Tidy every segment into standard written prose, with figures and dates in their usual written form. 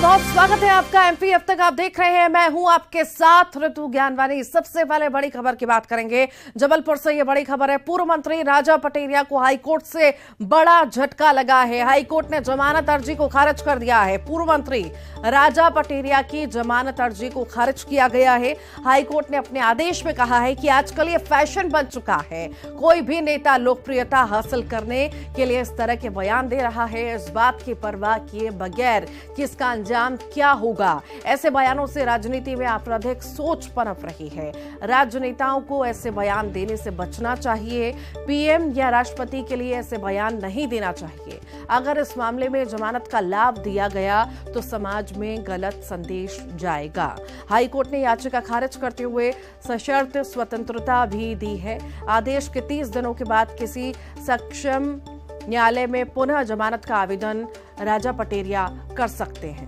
बहुत स्वागत है आपका एमपी अब तक आप देख रहे हैं। मैं हूं आपके साथ ऋतु ज्ञानवानी। सबसे पहले बड़ी खबर की बात करेंगे। जबलपुर से ये बड़ी खबर है। पूर्व मंत्री राजा पटेरिया को हाईकोर्ट से बड़ा झटका लगा है। हाईकोर्ट ने जमानत अर्जी को खारिज कर दिया है। पूर्व मंत्री राजा पटेरिया की जमानत अर्जी को खारिज किया गया है। हाईकोर्ट ने अपने आदेश में कहा है कि आजकल ये फैशन बन चुका है। कोई भी नेता लोकप्रियता हासिल करने के लिए इस तरह के बयान दे रहा है, इस बात की परवाह किए बगैर कि इसका अंजाम क्या होगा। ऐसे बयानों से राजनीति में आपराधिक सोच पनप रही है। राजनेताओं को ऐसे बयान देने से बचना चाहिए। पीएम या राष्ट्रपति के लिए ऐसे बयान नहीं देना चाहिए। अगर इस मामले में जमानत का लाभ दिया गया तो समाज में गलत संदेश जाएगा। हाईकोर्ट ने याचिका खारिज करते हुए सशर्त स्वतंत्रता भी दी है। आदेश के 30 दिनों के बाद किसी सक्षम न्यायालय में पुनः जमानत का आवेदन राजा पटेरिया कर सकते हैं।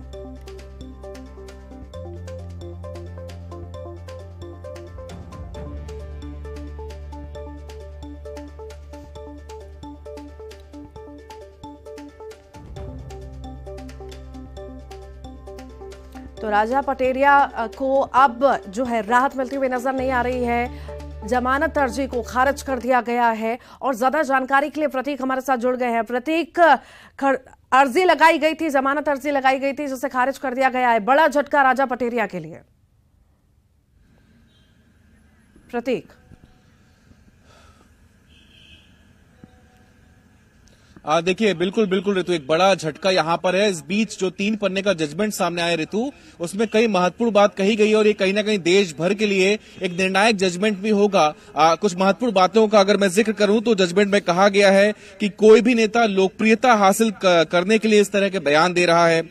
तो राजा पटेरिया को अब जो है राहत मिलती हुई नजर नहीं आ रही है। जमानत अर्जी को खारिज कर दिया गया है। और ज्यादा जानकारी के लिए प्रतीक हमारे साथ जुड़ गए हैं। प्रतीक, अर्जी लगाई गई थी, जमानत अर्जी लगाई गई थी जिसे खारिज कर दिया गया है। बड़ा झटका राजा पटेरिया के लिए। प्रतीक, देखिए बिल्कुल ऋतु, एक बड़ा झटका यहाँ पर है। इस बीच जो 3 पन्ने का जजमेंट सामने आया ऋतु, उसमें कई महत्वपूर्ण बात कही गई और ये कहीं ना कहीं देश भर के लिए एक निर्णायक जजमेंट भी होगा। कुछ महत्वपूर्ण बातों का अगर मैं जिक्र करूं तो जजमेंट में कहा गया है कि कोई भी नेता लोकप्रियता हासिल करने के लिए इस तरह के बयान दे रहा है,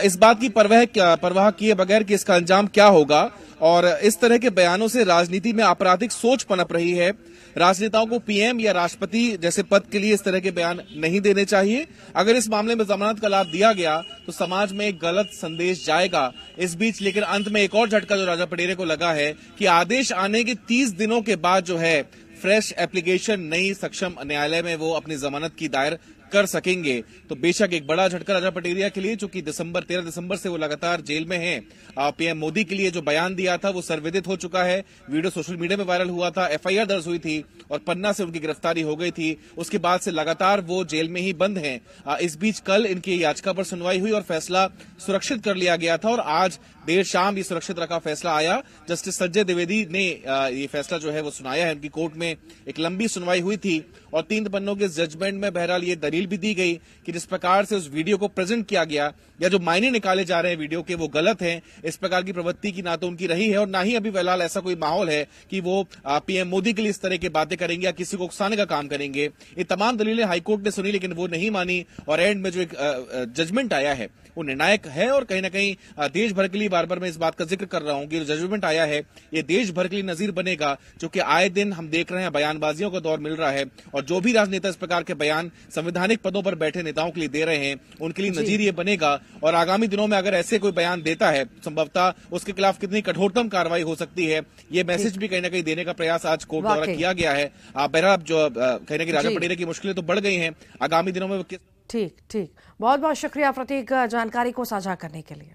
इस बात की परवाह किए बगैर कि इसका अंजाम क्या होगा। और इस तरह के बयानों से राजनीति में आपराधिक सोच पनप रही है। राजनेताओं को पीएम या राष्ट्रपति जैसे पद के लिए इस तरह के बयान नहीं देने चाहिए। अगर इस मामले में जमानत का लाभ दिया गया तो समाज में एक गलत संदेश जाएगा। इस बीच लेकिन अंत में एक और झटका जो राजा पटेरिया को लगा है कि आदेश आने के 30 दिनों के बाद जो है फ्रेश एप्लीकेशन नई सक्षम न्यायालय में वो अपनी जमानत की दायर कर सकेंगे। तो बेशक एक बड़ा झटका राजा पटेरिया के लिए, चूंकि 13 दिसंबर से वो लगातार जेल में हैं। पीएम मोदी के लिए जो बयान दिया था वो सर्वविदित हो चुका है। वीडियो सोशल मीडिया में वायरल हुआ था, एफआईआर दर्ज हुई थी और पन्ना से उनकी गिरफ्तारी हो गई थी। उसके बाद से लगातार वो जेल में ही बंद हैं। इस बीच कल इनकी याचिका पर सुनवाई हुई और फैसला सुरक्षित कर लिया गया था और आज देर शाम ये सुरक्षित रखा फैसला आया। जस्टिस संजय द्विवेदी ने ये फैसला जो है वो सुनाया है। उनकी कोर्ट में एक लंबी सुनवाई हुई थी और 3 पन्नों के जजमेंट में बहरहाल ये दलील भी दी गई कि जिस प्रकार से उस वीडियो को प्रेजेंट किया गया या जो मायने निकाले जा रहे हैं वीडियो के वो गलत हैं। इस प्रकार की प्रवृत्ति की ना तो उनकी रही है और ना ही अभी फिलहाल ऐसा कोई माहौल है कि वो पीएम मोदी के लिए इस तरह की बातें करेंगे या किसी को उकसाने का काम करेंगे। ये तमाम दलीलें हाईकोर्ट ने सुनी लेकिन वो नहीं मानी और एंड में जो एक जजमेंट आया है वो निर्णायक है। और कहीं ना कहीं देश भर के लिए, बार बार मैं इस बात का जिक्र कर रहा हूं कि जजमेंट आया है ये देश भर के लिए नजीर बनेगा। जो कि आए दिन हम देख रहे हैं बयानबाजियों का दौर मिल रहा है और जो भी राजनेता इस प्रकार के बयान संवैधानिक पदों पर बैठे नेताओं के लिए दे रहे हैं उनके लिए नजीर ये बनेगा। और आगामी दिनों में अगर ऐसे कोई बयान देता है संभवतः उसके खिलाफ कितनी कठोरतम कार्रवाई हो सकती है, ये मैसेज भी कहीं ना कहीं देने का प्रयास आज कोर्ट द्वारा किया गया है। बहरहाल जो कहीं ना कहीं राजा पटेरिया की मुश्किलें तो बढ़ गई हैं, आगामी दिनों में ठीक। बहुत बहुत शुक्रिया प्रतीक जानकारी को साझा करने के लिए।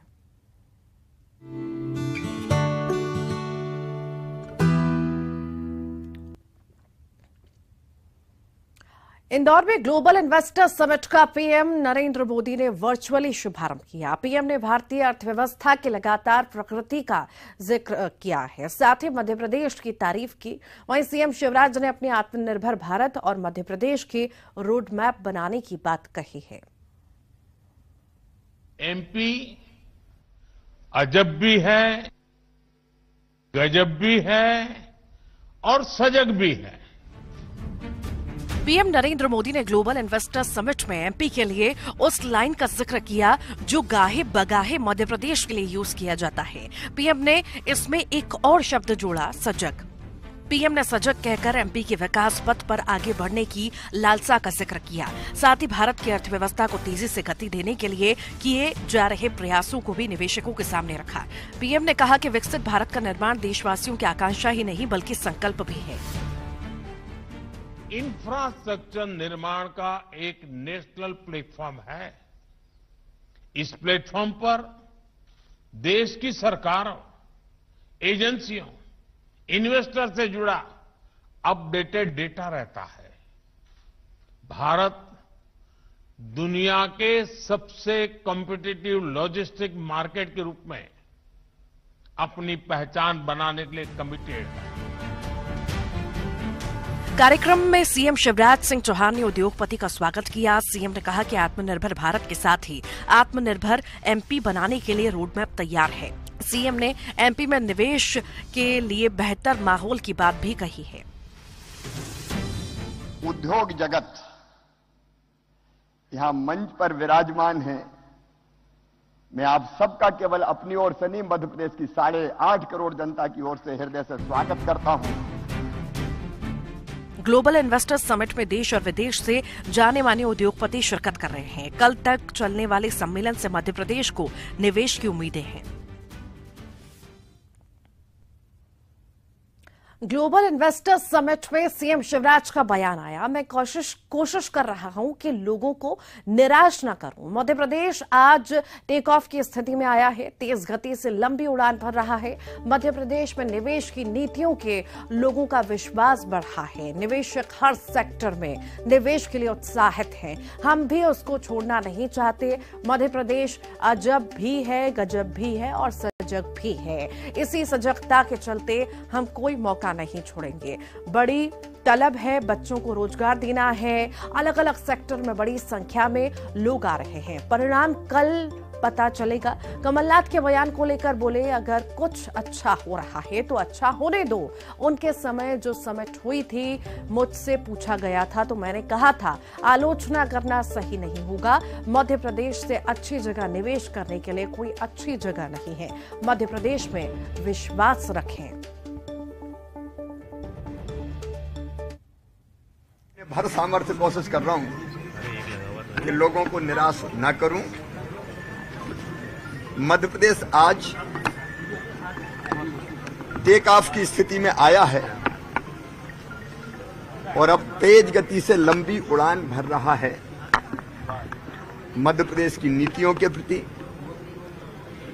इंदौर में ग्लोबल इन्वेस्टर समिट का पीएम नरेंद्र मोदी ने वर्चुअली शुभारंभ किया। पीएम ने भारतीय अर्थव्यवस्था की लगातार प्रगति का जिक्र किया है, साथ ही मध्य प्रदेश की तारीफ की। वहीं सीएम शिवराज ने अपने आत्मनिर्भर भारत और मध्य प्रदेश की रोड मैप बनाने की बात कही है। एमपी अजब भी है, गजब भी है और सजग भी है। पीएम नरेंद्र मोदी ने ग्लोबल इन्वेस्टर समिट में एमपी के लिए उस लाइन का जिक्र किया जो गाहे बगाहे मध्य प्रदेश के लिए यूज किया जाता है। पीएम ने इसमें एक और शब्द जोड़ा, सजग। पीएम ने सजग कहकर एमपी के विकास पथ पर आगे बढ़ने की लालसा का जिक्र किया। साथ ही भारत की अर्थव्यवस्था को तेजी से गति देने के लिए किए जा रहे प्रयासों को भी निवेशकों के सामने रखा। पीएम ने कहा कि विकसित भारत का निर्माण देशवासियों की आकांक्षा ही नहीं बल्कि संकल्प भी है। इंफ्रास्ट्रक्चर निर्माण का एक नेशनल प्लेटफॉर्म है। इस प्लेटफॉर्म पर देश की सरकारों, एजेंसियों, इन्वेस्टर से जुड़ा अपडेटेड डेटा रहता है। भारत दुनिया के सबसे कॉम्पिटिटिव लॉजिस्टिक मार्केट के रूप में अपनी पहचान बनाने के लिए कमिटेड है। कार्यक्रम में सीएम शिवराज सिंह चौहान ने उद्योगपति का स्वागत किया। सीएम ने कहा कि आत्मनिर्भर भारत के साथ ही आत्मनिर्भर एमपी बनाने के लिए रोडमैप तैयार है। सीएम ने एमपी में निवेश के लिए बेहतर माहौल की बात भी कही है। उद्योग जगत यहां मंच पर विराजमान है। मैं आप सबका केवल अपनी ओर से नहीं, मध्य प्रदेश की 8.5 करोड़ जनता की ओर से हृदय से स्वागत करता हूं। ग्लोबल इन्वेस्टर्स समिट में देश और विदेश से जाने माने उद्योगपति शिरकत कर रहे हैं। कल तक चलने वाले सम्मेलन से मध्य प्रदेश को निवेश की उम्मीदें हैं। ग्लोबल इन्वेस्टर्स समिट में सीएम शिवराज का बयान आया। मैं कोशिश कर रहा हूं कि लोगों को निराश न करूं। मध्य प्रदेश आज टेक ऑफ की स्थिति में आया है, तेज गति से लंबी उड़ान भर रहा है। मध्य प्रदेश में निवेश की नीतियों के लोगों का विश्वास बढ़ा है। निवेशक हर सेक्टर में निवेश के लिए उत्साहित हैं। हम भी उसको छोड़ना नहीं चाहते। मध्य प्रदेश अजब भी है, गजब भी है और सजग भी है। इसी सजगता के चलते हम कोई मौका नहीं छोड़ेंगे। बड़ी तलब है, बच्चों को रोजगार देना है। अलग अलग सेक्टर में बड़ी संख्या में लोग आ रहे हैं। परिणाम कल पता चलेगा। कमलनाथ के बयान को लेकर बोले, अगर कुछ अच्छा हो रहा है तो अच्छा होने दो। उनके समय जो समिट हुई थी, मुझसे पूछा गया था तो मैंने कहा था आलोचना करना सही नहीं होगा। मध्य प्रदेश से अच्छी जगह निवेश करने के लिए कोई अच्छी जगह नहीं है। मध्य प्रदेश में विश्वास रखें। भर सामर्थ्य कोशिश कर रहा हूं कि लोगों को निराश न करूं। मध्य प्रदेश आज टेक ऑफ की स्थिति में आया है और अब तेज गति से लंबी उड़ान भर रहा है। मध्य प्रदेश की नीतियों के प्रति,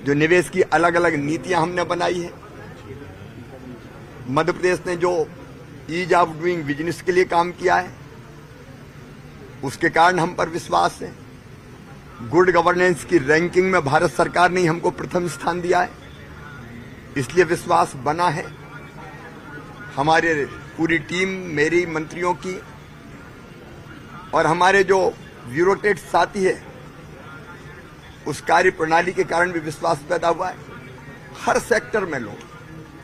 जो निवेश की अलग अलग नीतियां हमने बनाई है, मध्य प्रदेश ने जो ईज ऑफ डूइंग बिजनेस के लिए काम किया है, उसके कारण हम पर विश्वास है। गुड गवर्नेंस की रैंकिंग में भारत सरकार ने हमको प्रथम स्थान दिया है, इसलिए विश्वास बना है। हमारे पूरी टीम, मेरी मंत्रियों की और हमारे जो ब्यूरोक्रेट साथी है, उस कार्य प्रणाली के कारण भी विश्वास पैदा हुआ है। हर सेक्टर में लोग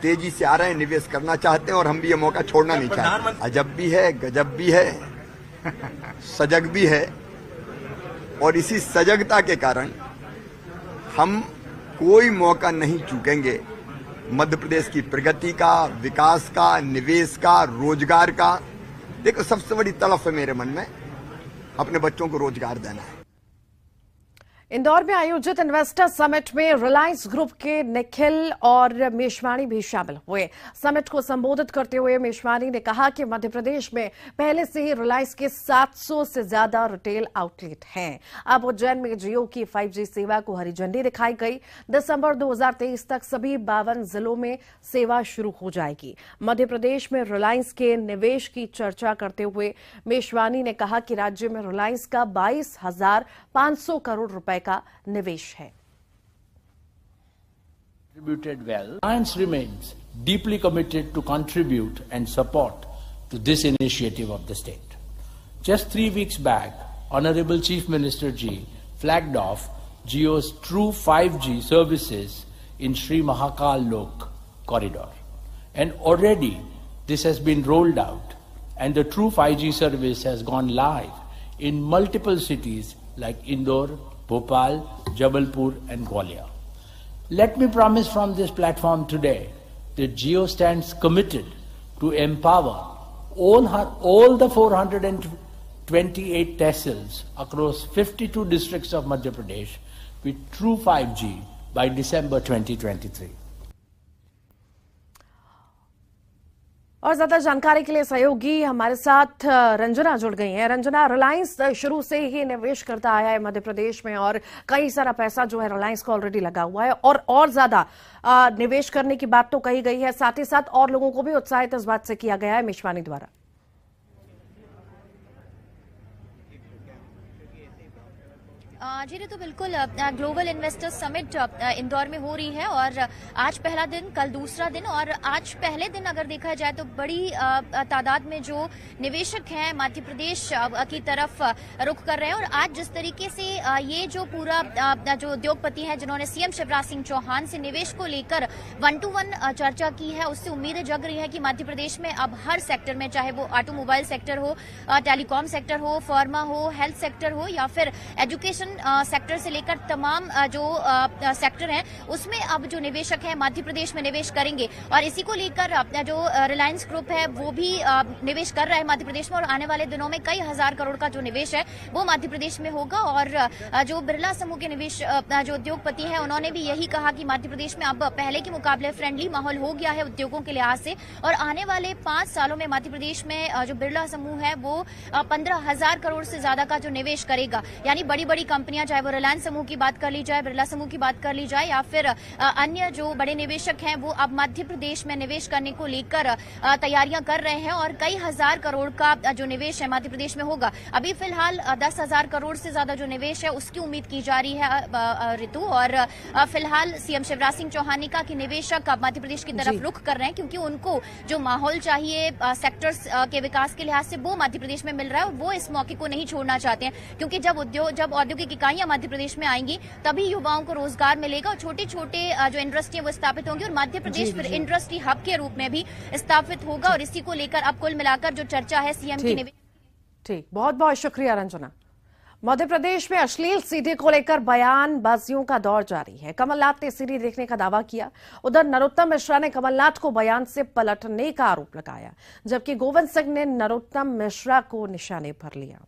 तेजी से आ रहे हैं, निवेश करना चाहते हैं और हम भी ये मौका छोड़ना नहीं चाहते। अजब भी है, गजब भी है, सजग भी है और इसी सजगता के कारण हम कोई मौका नहीं चूकेंगे मध्य प्रदेश की प्रगति का, विकास का, निवेश का, रोजगार का। देखो, सबसे बड़ी तड़प है मेरे मन में, अपने बच्चों को रोजगार देना है। इंदौर में आयोजित इन्वेस्टर समिट में रिलायंस ग्रुप के निखिल और मेशवाणी भी शामिल हुए। समिट को संबोधित करते हुए मेशवाणी ने कहा कि मध्य प्रदेश में पहले से ही रिलायंस के 700 से ज्यादा रिटेल आउटलेट हैं। अब उज्जैन में जियो की 5G सेवा को हरी झंडी दिखाई गई। दिसंबर 2023 तक सभी 52 जिलों में सेवा शुरू हो जाएगी। मध्य प्रदेश में रिलायंस के निवेश की चर्चा करते हुए मेशवाणी ने कहा कि राज्य में रिलायंस का 22,500 करोड़ रुपए का निवेश है। Reliance remains deeply committed to contribute and support to this initiative of the state. Just 3 weeks back, Honorable Chief Minister Ji flagged off Jio's true 5G services in Sri Mahakal Lok corridor. And already this has been rolled out and the true 5G service has gone live in multiple cities like Indore, Bhopal, Jabalpur and Gwalior. Let me promise from this platform today that Jio stands committed to empower all the 428 tehsils across 52 districts of Madhya Pradesh with true 5G by December 2023. और ज्यादा जानकारी के लिए सहयोगी हमारे साथ रंजना जुड़ गई हैं। रंजना, रिलायंस शुरू से ही निवेश करता आया है मध्य प्रदेश में और कई सारा पैसा जो है रिलायंस को ऑलरेडी लगा हुआ है और ज्यादा निवेश करने की बात तो कही गई है, साथ ही साथ और लोगों को भी उत्साहित इस बात से किया गया है मेशवानी द्वारा। जी तो बिल्कुल ग्लोबल इन्वेस्टर्स समिट इंदौर में हो रही है और आज पहला दिन, कल दूसरा दिन और आज पहले दिन अगर देखा जाए तो बड़ी तादाद में जो निवेशक हैं मध्य प्रदेश की तरफ रुख कर रहे हैं। और आज जिस तरीके से ये जो पूरा जो उद्योगपति हैं जिन्होंने सीएम शिवराज सिंह चौहान से निवेश को लेकर 1-to-1 चर्चा की है, उससे उम्मीदें जग रही है कि मध्य प्रदेश में अब हर सेक्टर में, चाहे वो ऑटोमोबाइल सेक्टर हो, टेलीकॉम सेक्टर हो, फार्मा हो, हेल्थ सेक्टर हो या फिर एजुकेशन सेक्टर से लेकर तमाम जो सेक्टर हैं उसमें अब जो निवेशक हैं मध्य प्रदेश में निवेश करेंगे। और इसी को लेकर जो रिलायंस ग्रुप है वो भी निवेश कर रहा है मध्य प्रदेश में और आने वाले दिनों में कई हजार करोड़ का जो निवेश है वो मध्य प्रदेश में होगा। और जो बिरला समूह के निवेश जो उद्योगपति हैं उन्होंने भी यही कहा कि मध्य प्रदेश में अब पहले के मुकाबले फ्रेंडली माहौल हो गया है उद्योगों के लिहाज से और आने वाले 5 सालों में मध्य प्रदेश में जो बिरला समूह है वो 15,000 करोड़ से ज्यादा का जो निवेश करेगा। यानी बड़ी बड़ी कंपनियां, चाहे वो रिलायंस समूह की बात कर ली जाए, बिरला समूह की बात कर ली जाए या फिर अन्य जो बड़े निवेशक हैं वो अब मध्य प्रदेश में निवेश करने को लेकर तैयारियां कर रहे हैं और कई हजार करोड़ का जो निवेश है मध्य प्रदेश में होगा। अभी फिलहाल 10,000 करोड़ से ज्यादा जो निवेश है उसकी उम्मीद की जा रही है ऋतु। और फिलहाल सीएम शिवराज सिंह चौहान ने कहा कि निवेशक अब मध्य प्रदेश की तरफ रुख कर रहे हैं क्योंकि उनको जो माहौल चाहिए सेक्टर्स के विकास के लिहाज से वो मध्य प्रदेश में मिल रहा है और वो इस मौके को नहीं छोड़ना चाहते हैं क्योंकि जब औद्योगिक इकाइयां मध्य प्रदेश में आएंगी तभी युवाओं को रोजगार मिलेगा और छोटे छोटे जो इंडस्ट्री है वो स्थापित होंगी और मध्य प्रदेश फिर इंडस्ट्री हब के रूप में भी स्थापित होगा। और इसी को लेकर अब कुल मिलाकर जो चर्चा है सीएम की निवेश। ठीक, बहुत बहुत शुक्रिया रंजना। मध्य प्रदेश में अश्लील सीडी को लेकर बयानबाजियों का दौर जारी है। कमलनाथ ने सीडी देखने का दावा किया, उधर नरोत्तम मिश्रा ने कमलनाथ को बयान से पलटने का आरोप लगाया, जबकि गोविंद सिंह ने नरोत्तम मिश्रा को निशाने पर लिया।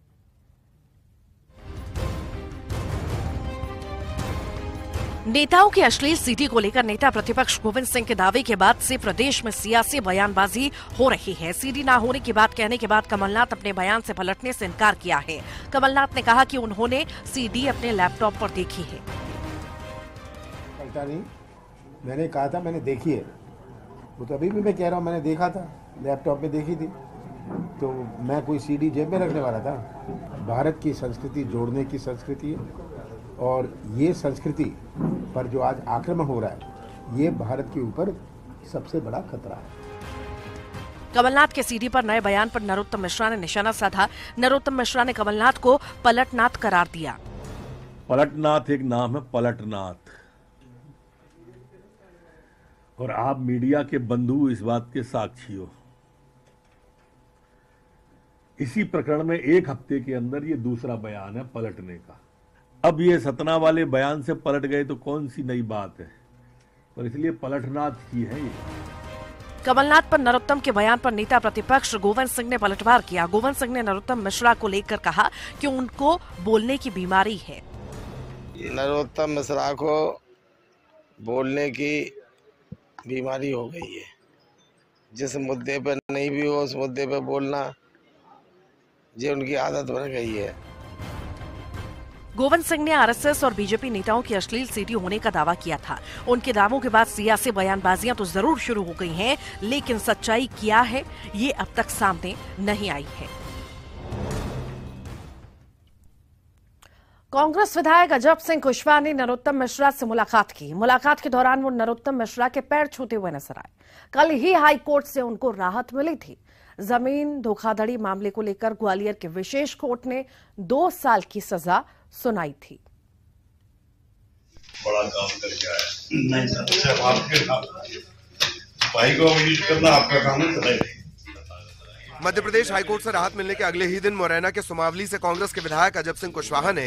नेताओं की अश्लील सीडी को लेकर नेता प्रतिपक्ष गोविंद सिंह के दावे के बाद से प्रदेश में सियासी बयानबाजी हो रही है। सीडी ना होने की बात कहने के बाद कमलनाथ अपने बयान से पलटने से इनकार किया है। कमलनाथ ने कहा कि उन्होंने सीडी अपने लैपटॉप पर देखी है। पलटा नहीं, मैंने कहा था मैंने देखी है, वो तो अभी भी मैं कह रहा हूँ मैंने देखा था, लैपटॉप में देखी थी, तो मैं कोई सीडी जेब में रखने वाला था। भारत की संस्कृति जोड़ने की संस्कृति है और ये संस्कृति पर जो आज आक्रमण हो रहा है ये भारत के ऊपर सबसे बड़ा खतरा है। कमलनाथ के सीडी पर नए बयान पर नरोत्तम मिश्रा ने निशाना साधा। नरोत्तम मिश्रा ने कमलनाथ को पलटनाथ करार दिया। पलटनाथ एक नाम है, पलटनाथ, और आप मीडिया के बंधु इस बात के साक्षी हो। इसी प्रकरण में 1 हफ्ते के अंदर ये दूसरा बयान है पलटने का। अब ये सतना वाले बयान से पलट गए तो कौन सी नई बात है, पर इसलिए पलटनाथ ही है ये। कमलनाथ पर नरोत्तम के बयान पर नेता प्रतिपक्ष गोविंद सिंह ने पलटवार किया। गोविंद सिंह ने नरोत्तम मिश्रा को लेकर कहा कि उनको बोलने की बीमारी है। नरोत्तम मिश्रा को बोलने की बीमारी हो गई है। जिस मुद्दे पर नहीं भी हो उस मुद्दे पर बोलना ये उनकी आदत बन गई है। गोविंद सिंह ने आरएसएस और बीजेपी नेताओं की अश्लील सीडी होने का दावा किया था। उनके दावों के बाद सियासी बयानबाजियां तो जरूर शुरू हो गई हैं, लेकिन सच्चाई क्या है ये अब तक सामने नहीं आई है। कांग्रेस विधायक अजब सिंह कुशवाहा ने नरोत्तम मिश्रा से मुलाकात की। मुलाकात के दौरान वो नरोत्तम मिश्रा के पैर छूते हुए नजर आए। कल ही हाई कोर्ट से उनको राहत मिली थी। जमीन धोखाधड़ी मामले को लेकर ग्वालियर के विशेष कोर्ट ने 2 साल की सजा सुनाई थी। बड़ा काम करके आया नहीं सर, आपके भाई को विजिट करना आपका काम है। मध्य प्रदेश हाईकोर्ट से राहत मिलने के अगले ही दिन मुरैना के सुमावली से कांग्रेस के विधायक अजब सिंह कुशवाहा ने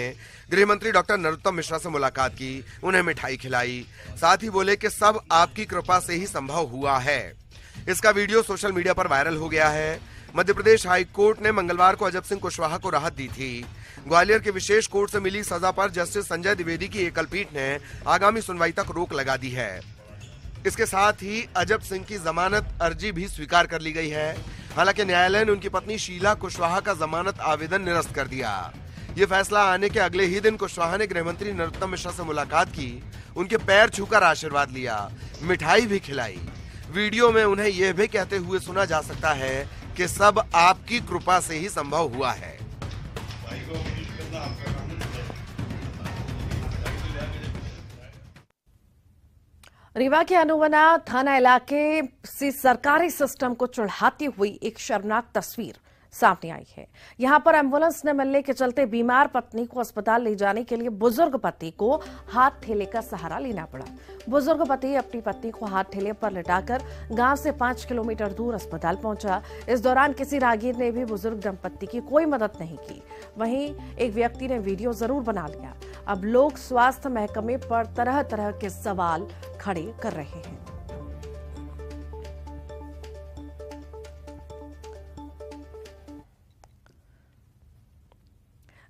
गृह मंत्री डॉक्टर नरोत्तम मिश्रा से मुलाकात की, उन्हें मिठाई खिलाई, साथ ही बोले कि सब आपकी कृपा से ही संभव हुआ है। इसका वीडियो सोशल मीडिया पर वायरल हो गया है। मध्य प्रदेश हाईकोर्ट ने मंगलवार को अजब सिंह कुशवाहा को राहत दी थी। ग्वालियर के विशेष कोर्ट से मिली सजा पर जस्टिस संजय द्विवेदी की एकल पीठ ने आगामी सुनवाई तक रोक लगा दी है। इसके साथ ही अजब सिंह की जमानत अर्जी भी स्वीकार कर ली गई है। हालांकि न्यायालय ने उनकी पत्नी शीला कुशवाहा का जमानत आवेदन निरस्त कर दिया। ये फैसला आने के अगले ही दिन कुशवाहा ने गृह मंत्री नरोत्तम मिश्रा से मुलाकात की, उनके पैर छूकर आशीर्वाद लिया, मिठाई भी खिलाई। वीडियो में उन्हें यह भी कहते हुए सुना जा सकता है कि सब आपकी कृपा से ही संभव हुआ है। रीवा के अनुवना थाना इलाके से सरकारी सिस्टम को चढ़ाती हुई एक शर्मनाक तस्वीर सामने आई है। यहां पर एम्बुलेंस न मिलने के चलते बीमार पत्नी को अस्पताल ले जाने के लिए बुजुर्ग पति को हाथ ठेले का सहारा लेना पड़ा। बुजुर्ग पति अपनी पत्नी को हाथ ठेले पर लिटाकर गांव से 5 किलोमीटर दूर अस्पताल पहुंचा। इस दौरान किसी राहगीर ने भी बुजुर्ग दंपत्ति की कोई मदद नहीं की। वहीं एक व्यक्ति ने वीडियो जरूर बना लिया। अब लोग स्वास्थ्य महकमे पर तरह तरह के सवाल खड़े कर रहे हैं।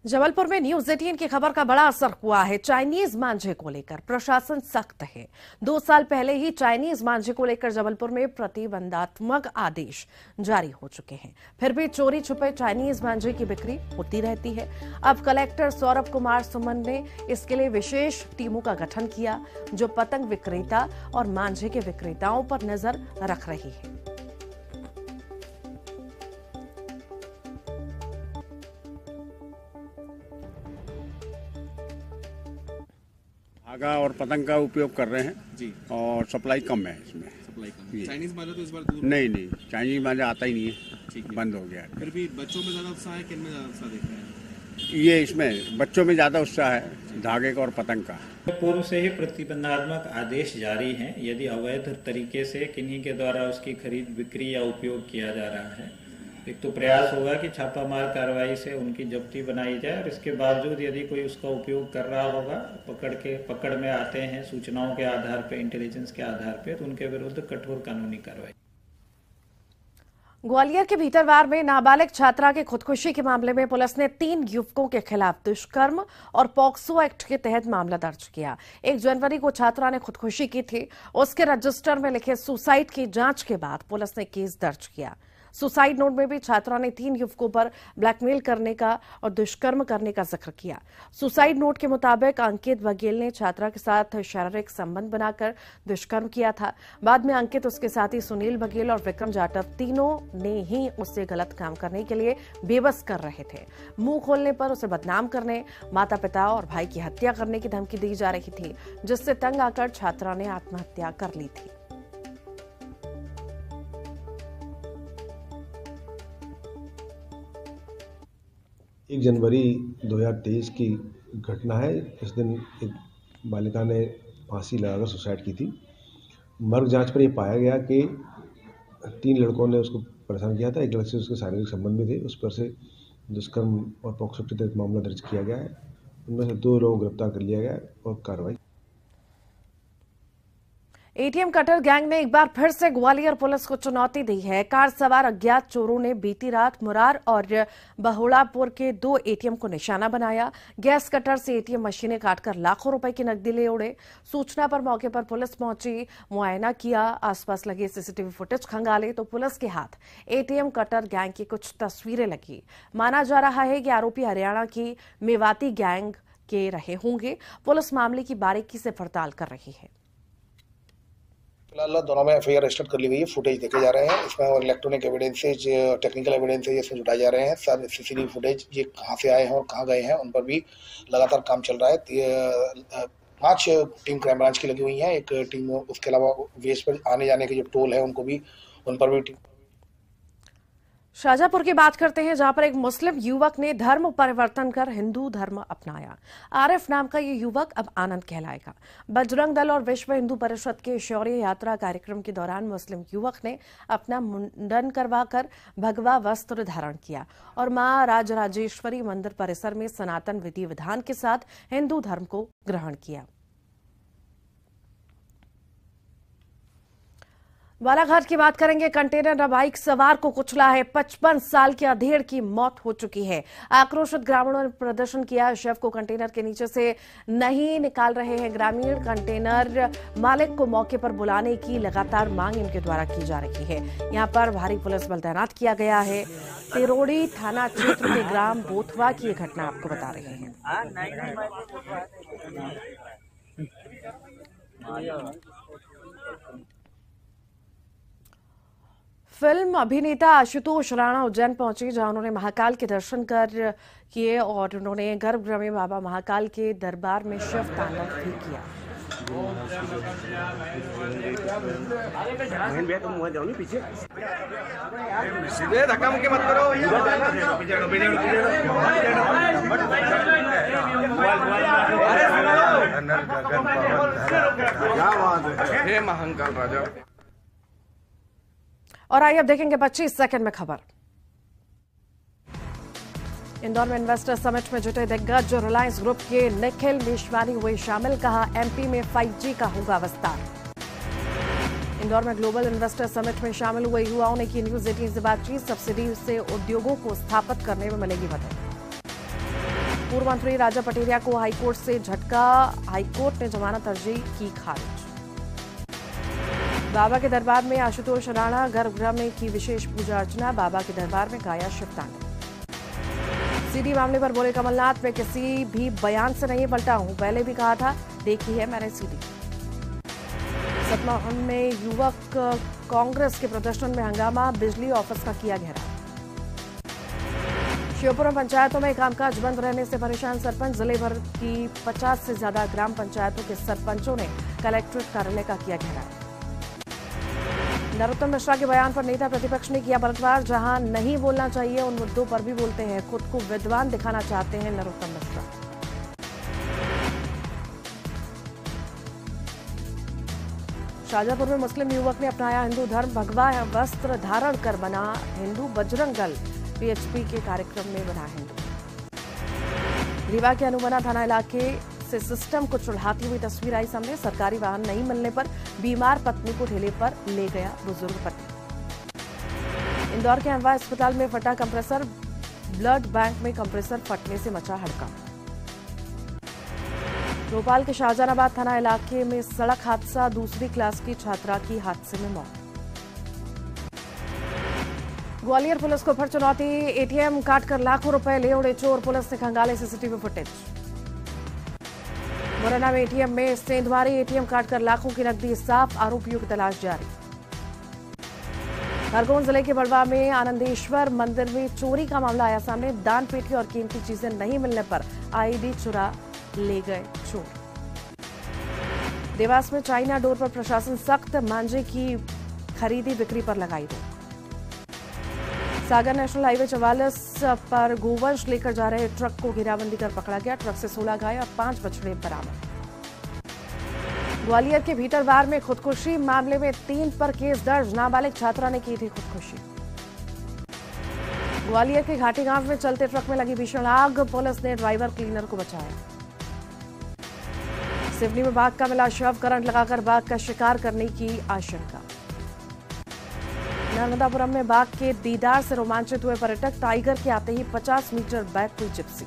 जबलपुर में न्यूज 18 की खबर का बड़ा असर हुआ है। चाइनीज मांझे को लेकर प्रशासन सख्त है। 2 साल पहले ही चाइनीज मांझे को लेकर जबलपुर में प्रतिबंधात्मक आदेश जारी हो चुके हैं, फिर भी चोरी छुपे चाइनीज मांझे की बिक्री होती रहती है। अब कलेक्टर सौरभ कुमार सुमन ने इसके लिए विशेष टीमों का गठन किया, जो पतंग विक्रेता और मांझे के विक्रेताओं पर नजर रख रही है। धागा और पतंग का उपयोग कर रहे हैं जी, और सप्लाई कम है इसमें। सप्लाई कम। चाइनीज मांझा तो इस बार दूर नहीं, चाइनीज मांझा आता ही नहीं है, बंद हो गया है। फिर भी बच्चों में ज्यादा उत्साह है, किन में ज्यादा उत्साह देख रहे हैं? ये इसमें बच्चों में ज्यादा उत्साह है, धागे का और पतंग का। पूर्व से ही प्रतिबंधात्मक आदेश जारी हैं। यदि अवैध तरीके से किन्हीं के द्वारा उसकी खरीद बिक्री या उपयोग किया जा रहा है, एक तो प्रयास होगा कि छापामार कार्रवाई से उनकी जब्ती बनाई जाए, और इसके बावजूद यदि कोई उसका उपयोग कर रहा होगा, पकड़ में आते हैं सूचनाओं के आधार पर, इंटेलिजेंस के आधार पर, तो उनके विरुद्ध कठोर कानूनी कार्रवाई। ग्वालियर के भीतरवार में नाबालिग छात्रा की खुदकुशी के मामले में पुलिस ने 3 युवकों के खिलाफ दुष्कर्म और पॉक्सो एक्ट के तहत मामला दर्ज किया। 1 जनवरी को छात्रा ने खुदकुशी की थी। उसके रजिस्टर में लिखे सुसाइड की जांच के बाद पुलिस ने केस दर्ज किया। सुसाइड नोट में भी छात्रा ने 3 युवकों पर ब्लैकमेल करने का और दुष्कर्म करने का जिक्र किया। सुसाइड नोट के मुताबिक अंकित बघेल ने छात्रा के साथ शारीरिक संबंध बनाकर दुष्कर्म किया था। बाद में अंकित, उसके साथी सुनील बघेल और विक्रम जाटव, तीनों ने ही उससे गलत काम करने के लिए बेबस कर रहे थे। मुंह खोलने पर उसे बदनाम करने, माता पिता और भाई की हत्या करने की धमकी दी जा रही थी, जिससे तंग आकर छात्रा ने आत्महत्या कर ली थी। 1 जनवरी 2023 की घटना है। इस दिन एक बालिका ने फांसी लगाकर सुसाइड की थी। मर्ग जांच पर यह पाया गया कि 3 लड़कों ने उसको परेशान किया था। एक लड़के से उसके शारीरिक संबंध भी थे। उस पर से दुष्कर्म और पॉक्सो के तहत मामला दर्ज किया गया है। उनमें से 2 लोगों को गिरफ्तार कर लिया गया और कार्रवाई। एटीएम कटर गैंग ने एक बार फिर से ग्वालियर पुलिस को चुनौती दी है। कार सवार अज्ञात चोरों ने बीती रात मुरार और बहुड़ापुर के 2 एटीएम को निशाना बनाया। गैस कटर से एटीएम मशीनें काटकर लाखों रुपए की नकदी ले उड़े। सूचना पर मौके पर पुलिस पहुंची, मुआयना किया, आसपास लगे सीसीटीवी फुटेज खंगाले तो पुलिस के हाथ एटीएम कटर गैंग की कुछ तस्वीरें लगी। माना जा रहा है कि आरोपी हरियाणा की मेवाती गैंग के रहे होंगे। पुलिस मामले की बारीकी से पड़ताल कर रही है। फिलहाल दोनों में एफआईआर रजिस्टर कर ली गई है। फुटेज देखे जा रहे हैं, इसमें और इलेक्ट्रॉनिक एविडेंसेज, टेक्निकल एविडेंसेज इसमें जुटाए जा रहे हैं। साथ सीसीटीवी फुटेज ये कहां से आए हैं और कहां गए हैं, उन पर भी लगातार काम चल रहा है। 5 टीम क्राइम ब्रांच की लगी हुई है, एक टीम, उसके अलावा वेस्ट पर आने जाने के जो टोल है उनको भी, उन पर भी टीम। शाजापुर की बात करते हैं, जहां पर एक मुस्लिम युवक ने धर्म परिवर्तन कर हिंदू धर्म अपनाया। आरिफ नाम का ये युवक अब आनंद कहलाएगा। बजरंग दल और विश्व हिंदू परिषद के शौर्य यात्रा कार्यक्रम के दौरान मुस्लिम युवक ने अपना मुंडन करवाकर भगवा वस्त्र धारण किया और मां राजराजेश्वरी मंदिर परिसर में सनातन विधि विधान के साथ हिंदू धर्म को ग्रहण किया। बालाघाट की बात करेंगे। कंटेनर बाइक सवार को कुचला है। 55 साल के अधेड़ की मौत हो चुकी है। आक्रोशित ग्रामीणों ने प्रदर्शन किया। शव को कंटेनर के नीचे से नहीं निकाल रहे हैं ग्रामीण। कंटेनर मालिक को मौके पर बुलाने की लगातार मांग इनके द्वारा की जा रही है। यहां पर भारी पुलिस बल तैनात किया गया है। तिरोड़ी थाना क्षेत्र के ग्राम बोथवा की यह घटना आपको बता रहे हैं। फिल्म अभिनेता आशुतोष राणा उज्जैन पहुंचे, जहां उन्होंने महाकाल के दर्शन किए और उन्होंने गर्भगृह में बाबा महाकाल के दरबार में शिव तांडव भी किया। धक्का मुक्की मत करो। हे महाकाल राजा। और आइए अब देखेंगे 25 सेकंड में खबर। इंदौर में इन्वेस्टर समिट में जुटे दिग्गज रिलायंस ग्रुप के निखिल मेशवानी हुए शामिल। कहा एमपी में 5G का होगा विस्तार। इंदौर में ग्लोबल इन्वेस्टर समिट में शामिल हुए युवाओं ने की न्यूज 18 से बातचीत। सब्सिडी से उद्योगों को स्थापित करने में मिलेगी मदद। पूर्व मंत्री राजा पटेरिया को हाईकोर्ट से झटका। हाईकोर्ट ने जमानत अर्जी की खारिज। बाबा के दरबार में आशुतोष राणा गर्भगृह में की विशेष पूजा अर्चना। बाबा के दरबार में गाया शिव तांडव। सीडी मामले पर बोले कमलनाथ, मैं किसी भी बयान से नहीं पलटा हूं, पहले भी कहा था, देखी है मैंने सीडी। सतना में युवक कांग्रेस के प्रदर्शन में हंगामा। बिजली ऑफिस का किया घेराव। शिवपुरम पंचायतों में कामकाज बंद रहने से परेशान सरपंच। जिले भर की 50 से ज्यादा ग्राम पंचायतों के सरपंचों ने कलेक्ट्रेट कार्यालय का किया घेराव। नरोत्तम मिश्रा के बयान पर नेता प्रतिपक्ष ने किया पलटवार। जहां नहीं बोलना चाहिए उन मुद्दों पर भी बोलते हैं। खुद को विद्वान दिखाना चाहते हैं नरोत्तम मिश्रा। शाजापुर में मुस्लिम युवक ने अपनाया हिंदू धर्म। भगवा वस्त्र धारण कर बना हिंदू। बजरंग दल पीएचपी के कार्यक्रम में बना हिंदू। रीवा के अनुमना थाना इलाके से सिस्टम को चुढ़ाती हुई तस्वीर आई सामने। सरकारी वाहन नहीं मिलने पर बीमार पत्नी को ठेले पर ले गया बुजुर्ग पति। इंदौर के अनवा अस्पताल में फटा कंप्रेसर। ब्लड बैंक में कंप्रेसर फटने से मचा हड़कंप। भोपाल के शाहजहानाबाद थाना इलाके में सड़क हादसा। दूसरी क्लास की छात्रा की हादसे में मौत। ग्वालियर पुलिस को फिर चुनौती। एटीएम काटकर लाखों रुपए ले उड़े चोर। पुलिस ने खंगाले सीसीटीवी फुटेज। मुरैना में एटीएम में सेंधवारी। एटीएम काटकर लाखों की नकदी साफ। आरोपियों की तलाश जारी। खरगोन जिले के बड़वा में आनंदेश्वर मंदिर में चोरी का मामला आया सामने। दान पेटी और कीमती चीजें नहीं मिलने पर आईडी चुरा ले गए चोर। देवास में चाइना डोर पर प्रशासन सख्त। मांझे की खरीदी बिक्री पर लगाई रोक। सागर नेशनल हाईवे 44 पर गोवंश लेकर जा रहे ट्रक को घेराबंदी कर पकड़ा गया। ट्रक से 16 गाय और 5 बछड़े बरामद। ग्वालियर के भीटरवार में खुदकुशी मामले में 3 पर केस दर्ज। नाबालिग छात्रा ने की थी खुदकुशी। ग्वालियर के घाटी गांव में चलते ट्रक में लगी भीषण आग। पुलिस ने ड्राइवर क्लीनर को बचाया। सिवनी में बाघ का मिला शव। करंट लगाकर बाघ का शिकार करने की आशंका। नर्मदापुरम में बाघ के दीदार से रोमांचित हुए पर्यटक। टाइगर के आते ही 50 मीटर बैक हुई जिप्सी।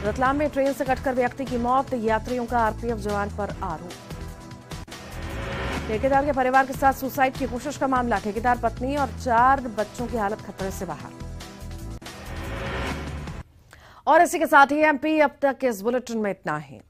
रतलाम में ट्रेन से कटकर व्यक्ति की मौत। यात्रियों का आरपीएफ जवान पर आरोप। ठेकेदार के परिवार के साथ सुसाइड की कोशिश का मामला। ठेकेदार पत्नी और 4 बच्चों की हालत खतरे से बाहर। और इसी के साथ ही एमपी अब तक इस बुलेटिन में इतना ही।